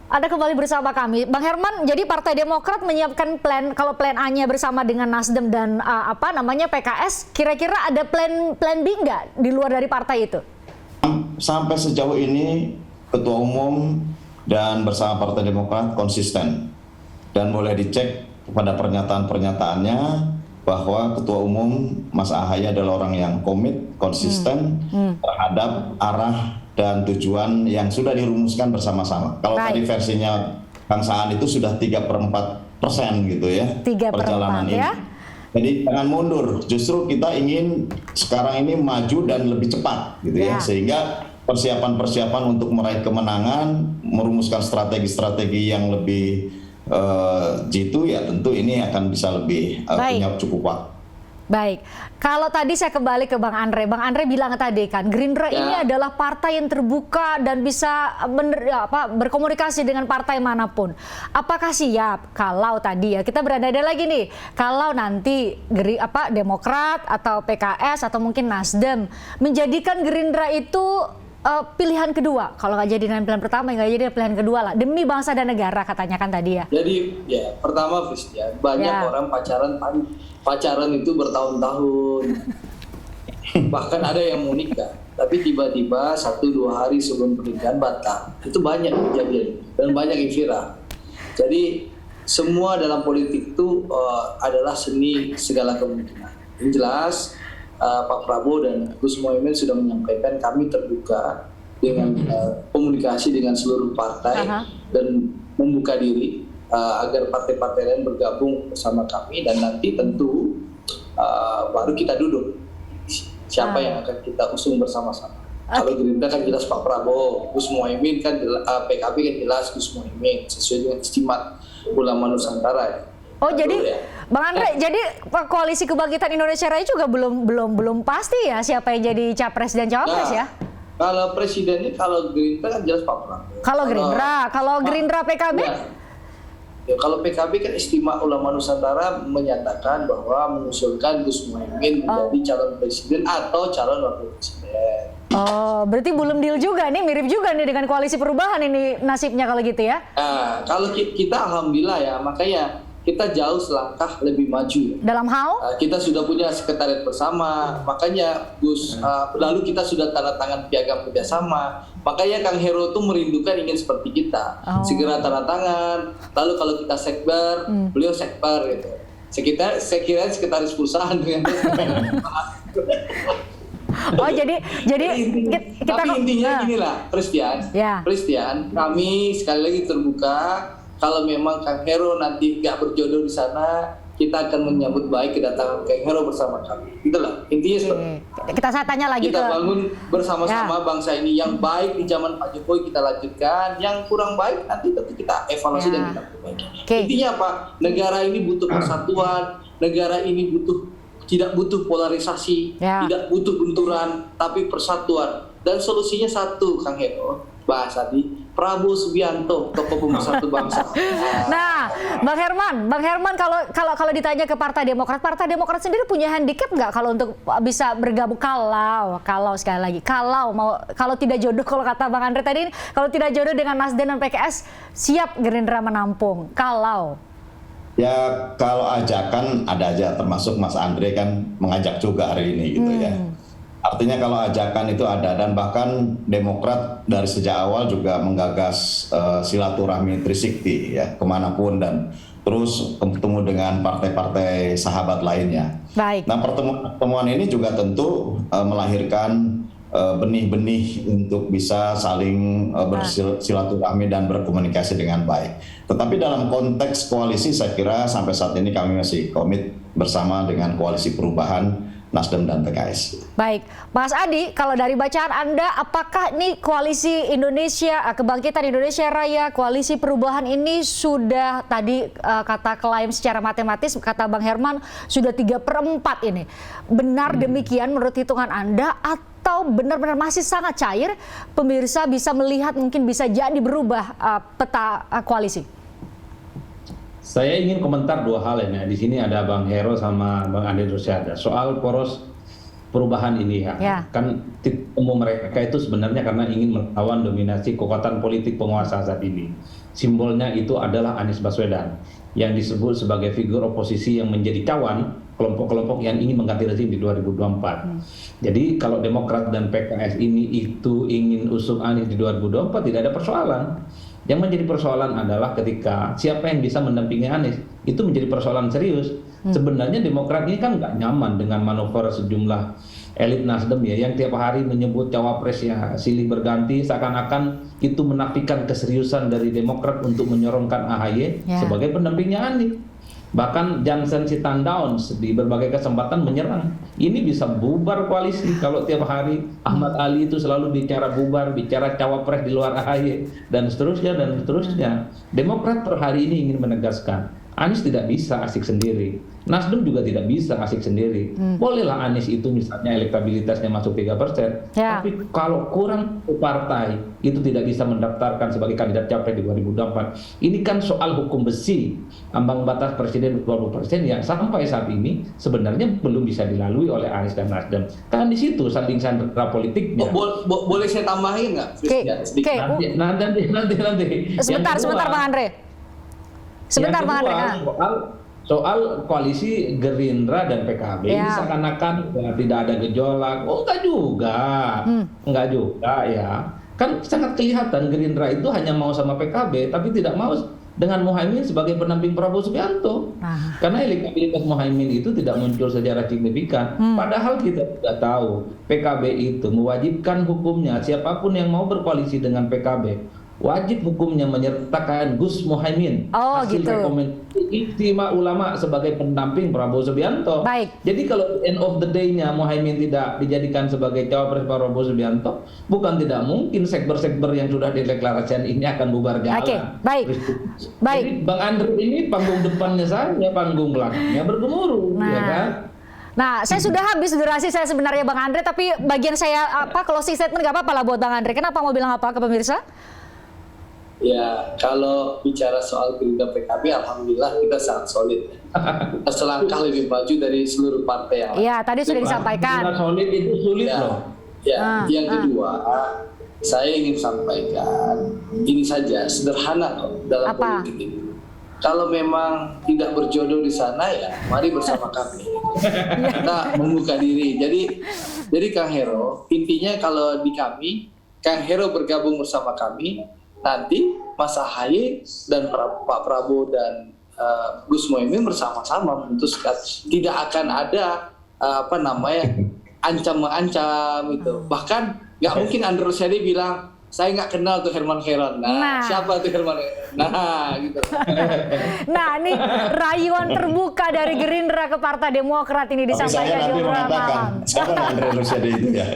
Anda kembali bersama kami, Bang Herman. Jadi Partai Demokrat menyiapkan plan, kalau plan A-nya bersama dengan Nasdem dan PKS. Kira-kira ada plan B nggak di luar dari partai itu? Sampai sejauh ini Ketua Umum dan bersama Partai Demokrat konsisten, dan boleh dicek pada pernyataan-pernyataannya bahwa Ketua Umum Mas Ahaye adalah orang yang komit, konsisten terhadap arah dan tujuan yang sudah dirumuskan bersama-sama. Kalau tadi versinya Kang Saan itu sudah 3/4% gitu ya, 3/4 perjalanan ini. Ya? Jadi jangan mundur, justru kita ingin sekarang ini maju dan lebih cepat gitu ya, sehingga persiapan-persiapan untuk meraih kemenangan, merumuskan strategi-strategi yang lebih jitu ya, tentu ini akan bisa lebih punya cukup waktu. Baik, kalau tadi saya kembali ke Bang Andre. Bang Andre bilang tadi kan, Gerindra ini adalah partai yang terbuka dan bisa berkomunikasi dengan partai manapun. Apakah siap kalau tadi ya, kita berada lagi nih, kalau nanti Demokrat atau PKS atau mungkin Nasdem menjadikan Gerindra itu pilihan kedua, kalau nggak jadi dengan pilihan pertama, nggak jadi pilihan kedua lah, demi bangsa dan negara katanya kan tadi ya. Jadi ya pertama Christian, banyak orang pacaran itu bertahun-tahun, bahkan ada yang mau nikah, tapi tiba-tiba 1-2 hari sebelum pernikahan batal. Itu banyak kejadian dan banyak yang viral. Jadi semua dalam politik itu adalah seni segala kemungkinan. Yang jelas Pak Prabowo dan Gus Muhaimin sudah menyampaikan kami terbuka dengan komunikasi dengan seluruh partai dan membuka diri agar partai-partai lain bergabung bersama kami, dan nanti tentu baru kita duduk siapa yang akan kita usung bersama-sama. Kalau Gerindra kan jelas Pak Prabowo, Gus Muhaimin kan PKB kan jelas Gus Muhaimin sesuai dengan istimewa ulama Nusantara ya. Oh jadi Bang Andre, jadi Koalisi Kebangkitan Indonesia Raya juga belum pasti ya siapa yang jadi capres dan cawapres ya? Kalau presidennya, kalau Gerindra kan jelas Pak Prabowo. Kalau Gerindra PKB? Ya, kalau PKB kan istimewa ulama Nusantara menyatakan bahwa mengusulkan Gus Muhaimin menjadi calon presiden atau calon wakil presiden. Oh, berarti belum deal juga nih, mirip juga nih dengan Koalisi Perubahan ini nasibnya kalau gitu ya? Nah, kalau kita alhamdulillah ya, makanya kita jauh selangkah lebih maju. Dalam hal? Kita sudah punya sekretariat bersama, makanya Gus, lalu kita sudah tanda tangan piagam kerjasama. Makanya Kang Hero tuh merindukan ingin seperti kita, segera tanda tangan. Lalu kalau kita sekber, beliau sekber gitu. Saya kira sekretaris perusahaan dengan Oh jadi kita tapi intinya gini lah, Christian, kami sekali lagi terbuka. Kalau memang Kang Hero nanti nggak berjodoh di sana, kita akan menyambut baik kedatangan Kang Hero bersama kami. Itulah intinya seperti saya tanya lagi kita bangun bersama-sama bangsa ini. Yang baik di zaman Pak Jokowi kita lanjutkan, yang kurang baik nanti tentu kita evaluasi dan kita perbaiki. Intinya apa? Negara ini butuh persatuan, negara ini tidak butuh polarisasi, tidak butuh benturan, tapi persatuan. Dan solusinya satu, Kang Hero, bahasa di Prabowo Subianto, tokoh pemersatu bangsa. Nah, Bang Herman, kalau ditanya ke Partai Demokrat sendiri punya handicap nggak kalau untuk bisa bergabung, kalau sekali lagi kalau tidak jodoh, kalau kata Bang Andre tadi, kalau tidak jodoh dengan Nasdem dan PKS, siap Gerindra menampung. Ya kalau ajakan ada aja, termasuk Mas Andre kan mengajak juga hari ini gitu ya. Artinya kalau ajakan itu ada, dan bahkan Demokrat dari sejak awal juga menggagas silaturahmi Trisakti ya kemanapun, dan terus bertemu dengan partai-partai sahabat lainnya. Baik. Nah pertemuan ini juga tentu melahirkan benih-benih untuk bisa saling bersilaturahmi dan berkomunikasi dengan baik. Tetapi dalam konteks koalisi saya kira sampai saat ini kami masih komit bersama dengan Koalisi Perubahan, Nasdem dan PKS. Baik, Mas Adi, kalau dari bacaan Anda, apakah nih Koalisi Indonesia Kebangkitan Indonesia Raya, Koalisi Perubahan ini sudah tadi kata klaim secara matematis, kata Bang Herman sudah 3/4 ini. Benar demikian menurut hitungan Anda atau benar-benar masih sangat cair? Pemirsa bisa melihat mungkin bisa jadi berubah peta koalisi. Saya ingin komentar dua hal ya. Di sini ada Bang Hero sama Bang Andre Rosiada soal poros perubahan ini ya. Kan titik temu mereka itu sebenarnya karena ingin melawan dominasi kekuatan politik penguasa saat ini. simbolnya itu adalah Anies Baswedan yang disebut sebagai figur oposisi yang menjadi cawan kelompok-kelompok yang ingin mengganti rezim di 2024. Jadi kalau Demokrat dan PKS ini itu ingin usung Anies di 2024 tidak ada persoalan. Yang menjadi persoalan adalah ketika siapa yang bisa mendampingi Anies, itu menjadi persoalan serius. Sebenarnya Demokrat ini kan nggak nyaman dengan manuver sejumlah elit Nasdem ya, yang tiap hari menyebut cawapresnya silih berganti, seakan-akan itu menafikan keseriusan dari Demokrat untuk menyorongkan AHY sebagai pendampingnya Anies. Bahkan Johnson Sitandowns di berbagai kesempatan menyerang. Ini bisa bubar koalisi kalau tiap hari Ahmad Ali itu selalu bicara bubar, bicara cawapres di luar AHY, dan seterusnya dan seterusnya. Demokrat per hari ini ingin menegaskan, Anies tidak bisa asik sendiri. Nasdem juga tidak bisa asik sendiri. Bolehlah Anies itu misalnya elektabilitasnya masuk 3%, tapi kalau kurang partai itu tidak bisa mendaftarkan sebagai kandidat capres di 2024. Ini kan soal hukum besi, ambang batas presiden 20% yang sampai saat ini sebenarnya belum bisa dilalui oleh Anies dan Nasdem. Kan di situ saling sandera politiknya. Boleh saya tambahin nggak? Nanti. Sebentar Bang Andre. Sebentar Bang Andre. Soal koalisi Gerindra dan PKB ini seakan-akan tidak ada gejolak. Oh enggak juga ya. Kan sangat kelihatan Gerindra itu hanya mau sama PKB tapi tidak mau dengan Muhaimin sebagai pendamping Prabowo Subianto. Karena elektabilitas Muhaimin itu tidak muncul secara signifikan. Padahal kita sudah tahu PKB itu mewajibkan hukumnya siapapun yang mau berkoalisi dengan PKB wajib hukumnya menyertakan Gus Muhaimin hasil rekomendasi Ijtima Ulama sebagai pendamping Prabowo Subianto. Jadi kalau end of the day-nya Muhaimin tidak dijadikan sebagai cawapres Prabowo Subianto, bukan tidak mungkin sekber-sekber yang sudah dideklarasikan ini akan bubar jalan. Jadi Bang Andre ini panggung depannya saja, panggung belakangnya bergemuruh, ya kan? Nah, saya sudah habis durasi saya sebenarnya Bang Andre, tapi bagian saya closing statement nggak apa-apa lah buat Bang Andre. Kenapa mau bilang apa ke pemirsa? Ya, kalau bicara soal Gerindra PKB, alhamdulillah kita sangat solid. Kita selangkah lebih maju dari seluruh partai yang lain. Iya, tadi sudah disampaikan. Solid itu sulit loh. Ya, yang kedua, saya ingin sampaikan ini saja, sederhana kok dalam politik ini. Kalau memang tidak berjodoh di sana ya, mari bersama kami. Kita membuka diri. Jadi Kang Hero, intinya kalau di kami, Kang Hero bergabung bersama kami. Nanti Mas AHY dan Pak Prabowo dan Gus Muhaimin bersama-sama memutuskan, tidak akan ada ancam-mengancam itu. Bahkan nggak mungkin Andre Rosiade bilang saya nggak kenal tuh Herman Heron. Siapa tuh Herman Heron? Gitu. Nah, ini rayuan terbuka dari Gerindra ke Partai Demokrat ini disampaikan di obrolan malam. Siapa Andre Rosiade itu ya?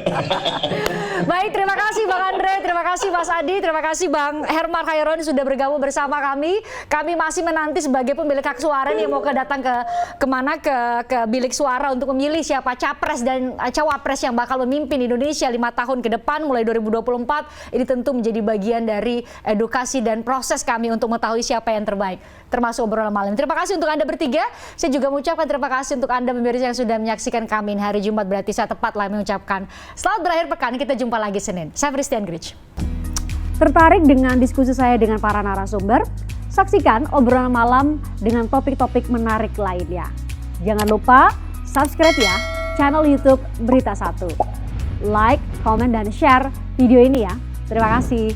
Baik, terima kasih Bang Andre, terima kasih Mas Adi, terima kasih Bang Herman Khaironi sudah bergabung bersama kami. Kami masih menanti sebagai pemilik hak suara nih yang mau datang ke bilik suara untuk memilih siapa capres dan cawapres yang bakal memimpin Indonesia 5 tahun ke depan mulai 2024. Ini tentu menjadi bagian dari edukasi dan proses kami untuk mengetahui siapa yang terbaik, termasuk obrolan malam. Terima kasih untuk Anda bertiga. Saya juga mengucapkan terima kasih untuk Anda pemirsa yang sudah menyaksikan kami hari Jumat, berarti saya tepat lah mengucapkan selamat berakhir pekan. Kita jumpa lagi Senin. Saya Christian Grich. Tertarik dengan diskusi saya dengan para narasumber? Saksikan obrolan malam dengan topik-topik menarik lainnya. Jangan lupa subscribe ya channel YouTube Berita 1. Like, komen, dan share video ini ya. Terima kasih.